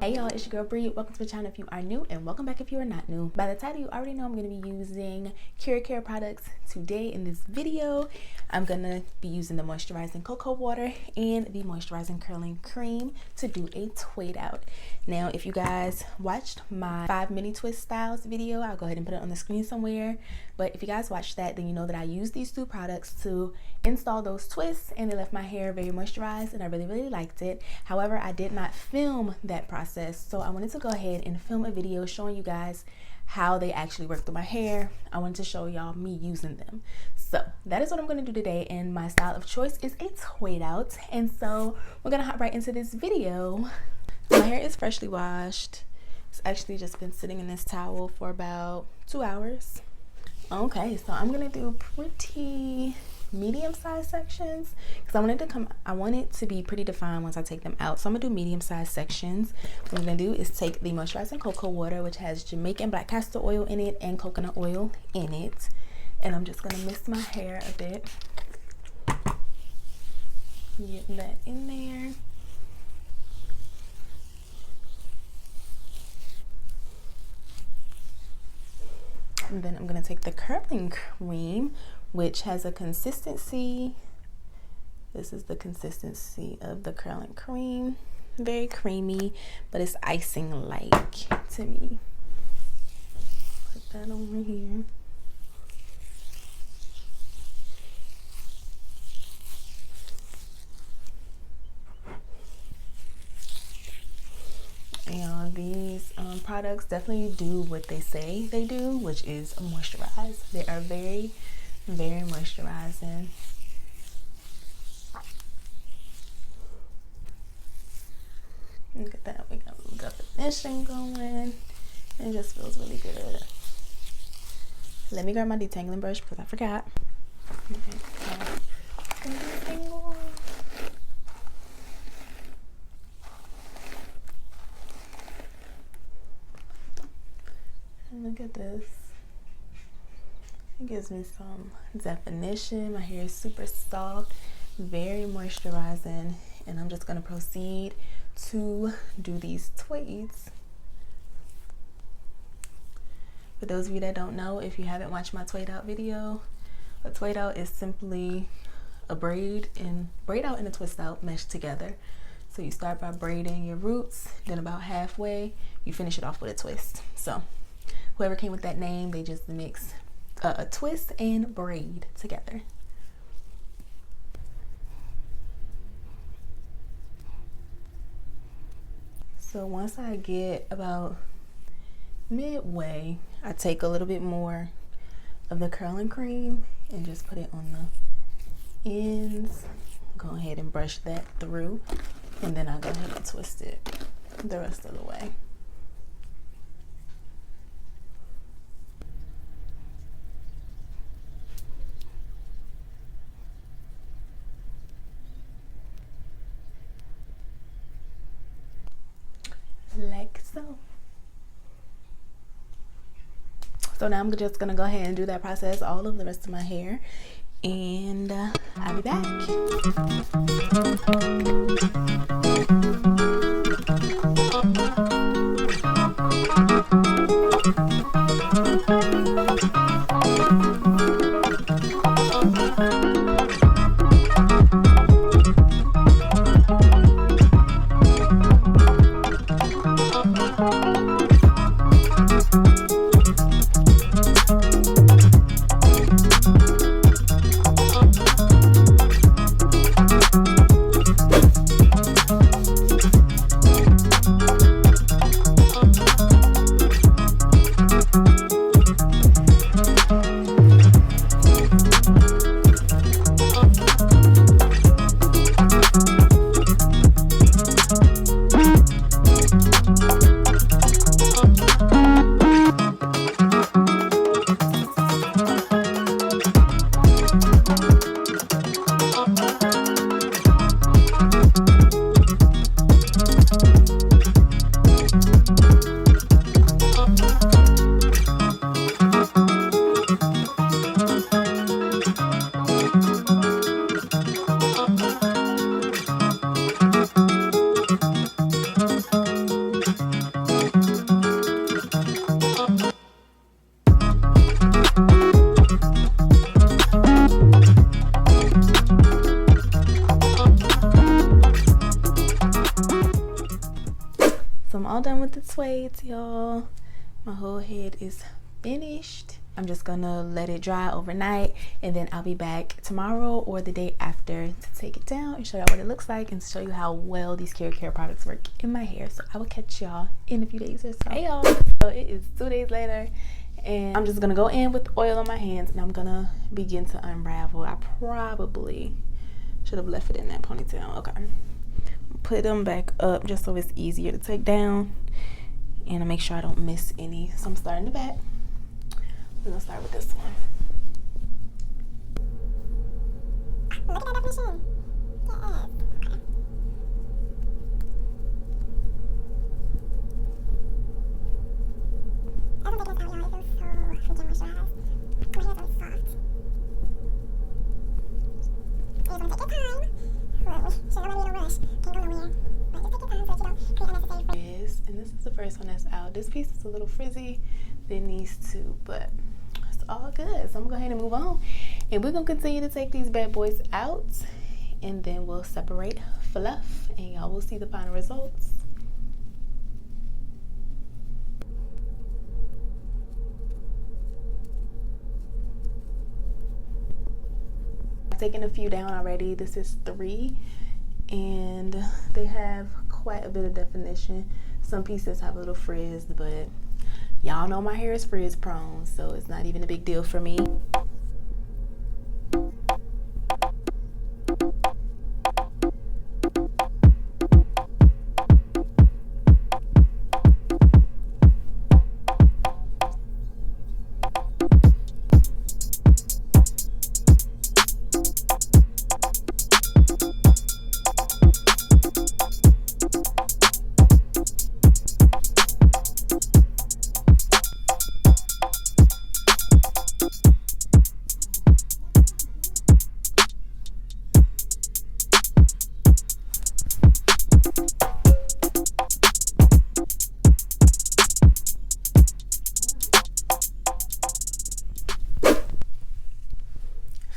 Hey y'all, it's your girl Bree. Welcome to the channel if you are new, and welcome back if you are not new. By the title, you already know I'm going to be using Keracare products today in this video. I'm going to be using the Moisturizing Coco water and the Moisturizing Curling Cream to do a Twaidout. Now, if you guys watched my 5 mini twist styles video, I'll go ahead and put it on the screen somewhere. But if you guys watched that, then you know that I used these two products to install those twists, and they left my hair very moisturized, and I really liked it. However, I did not film that process, so I wanted to go ahead and film a video showing you guys how they actually work through my hair. I wanted to show y'all me using them. So that is what I'm going to do today, and my style of choice is a Twaidout. And so we're gonna hop right into this video. My hair is freshly washed. It's actually just been sitting in this towel for about 2 hours. Okay, so I'm gonna do pretty medium-sized sections because I want it to be pretty defined once I take them out. So I'm gonna do medium-sized sections. What I'm gonna do is take the Moisturizing Cocoa water, which has Jamaican black castor oil in it and coconut oil in it, and I'm just gonna mist my hair a bit. Get that in there. And then I'm going to take the curling cream, which has a consistency. This is the consistency of the curling cream. Very creamy, but it's icing-like to me. Put that over here. And these products definitely do what they say they do, which is moisturize. They are very moisturizing. Look at that, we got a little definition going. It just feels really good. Let me grab my detangling brush because I forgot. Okay, look at this. It gives me some definition. My hair is super soft, very moisturizing, and I'm just going to proceed to do these twaids. For those of you that don't know, if you haven't watched my Twaidout video, a Twaidout is simply a braid out and a twist out meshed together. So you start by braiding your roots, then about halfway you finish it off with a twist. So whoever came with that name, they just mix a twist and braid together. So once I get about midway, I take a little bit more of the curling cream and just put it on the ends. Go ahead and brush that through, and then I'll go ahead and twist it the rest of the way. Like so. So now I'm just gonna go ahead and do that process all of the rest of my hair, and I'll be back. all done with the Twaids, y'all. My whole head is finished. I'm just gonna let it dry overnight, and then I'll be back tomorrow or the day after to take it down and show y'all what it looks like and show you how well these Keracare products work in my hair. So I will catch y'all in a few days or so. Hey y'all, so it is 2 days later, and I'm just gonna go in with oil on my hands and I'm gonna begin to unravel. I probably should have left it in that ponytail. Okay, put them back up just so it's easier to take down, and to make sure I don't miss any. So I'm starting the back. We're gonna start with this one. Look at that definition. Yes. Okay. I don't think it's out, y'all. It feels so freaking moisturized. My hair's really soft. You're gonna take your time. She's already in a rush. Can't go nowhere. But just take your time so that you don't create unnecessary friction. Yes, and this is the first one that's out. This piece is a little frizzy than these two, but all good. So I'm gonna go ahead and move on, and we're gonna continue to take these bad boys out, and then we'll separate fluff and y'all will see the final results. I've taken a few down already. This is 3, and they have quite a bit of definition. Some pieces have a little frizz, but y'all know my hair is frizz prone, so it's not even a big deal for me.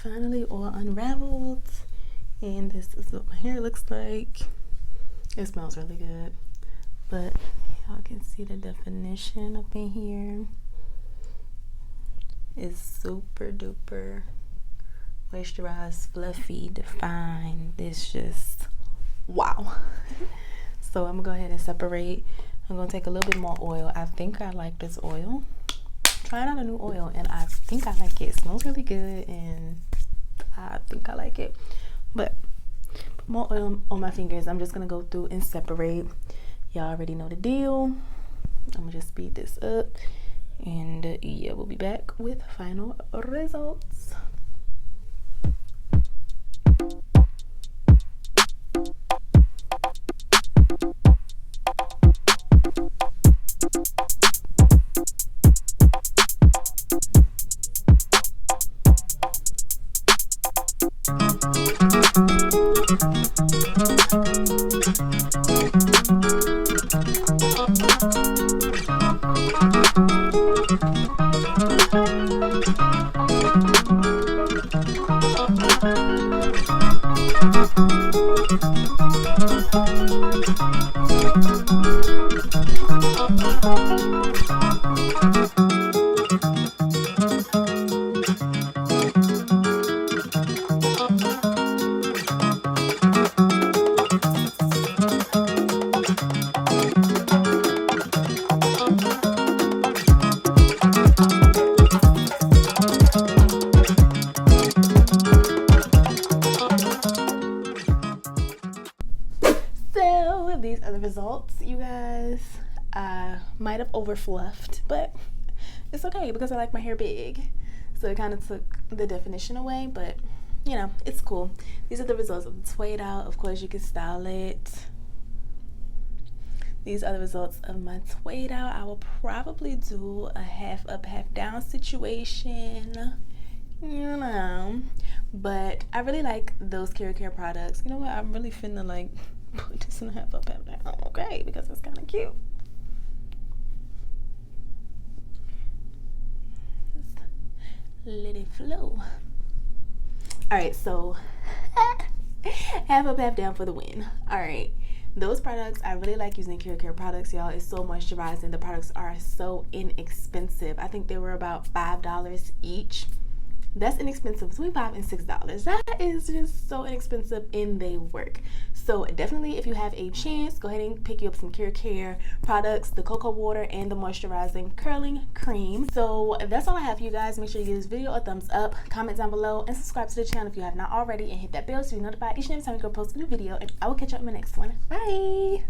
Finally all unraveled, and this is what my hair looks like. It smells really good, but y'all can see the definition up in here. It's super duper moisturized, fluffy, defined. It's just wow. So I'm gonna go ahead and separate. I'm gonna take a little bit more oil. I think I like this oil. Trying out a new oil, and I think I like it. It smells really good, and I think I like it. But put more oil on my fingers. I'm just gonna go through and separate. Y'all already know the deal. I'm gonna just speed this up, and yeah, we'll be back with final results. These are the results, you guys. I might have over fluffed, but it's okay because I like my hair big, so it kind of took the definition away, but you know, it's cool. These are the results of the Twaidout. Of course, you can style it. These are the results of my Twaidout. I will probably do a half up, half down situation, you know, but I really like those Keracare products. You know what, I'm really finna like put this in a half up, half down, okay, because it's kind of cute. Just let it flow. All right, so half up, half down for the win. All right, Those products, I really like using Keracare products, y'all. It's so moisturizing. The products are so inexpensive. I think they were about $5 each. That's inexpensive, between $5 and $6. That is just so inexpensive, and they work. So definitely, if you have a chance, go ahead and pick you up some Keracare products, the cocoa water and the moisturizing curling cream. So that's all I have for you guys. Make sure you give this video a thumbs up, comment down below, and subscribe to the channel if you have not already, and hit that bell so you're notified each and every time we go post a new video. And I will catch you up in my next one. Bye.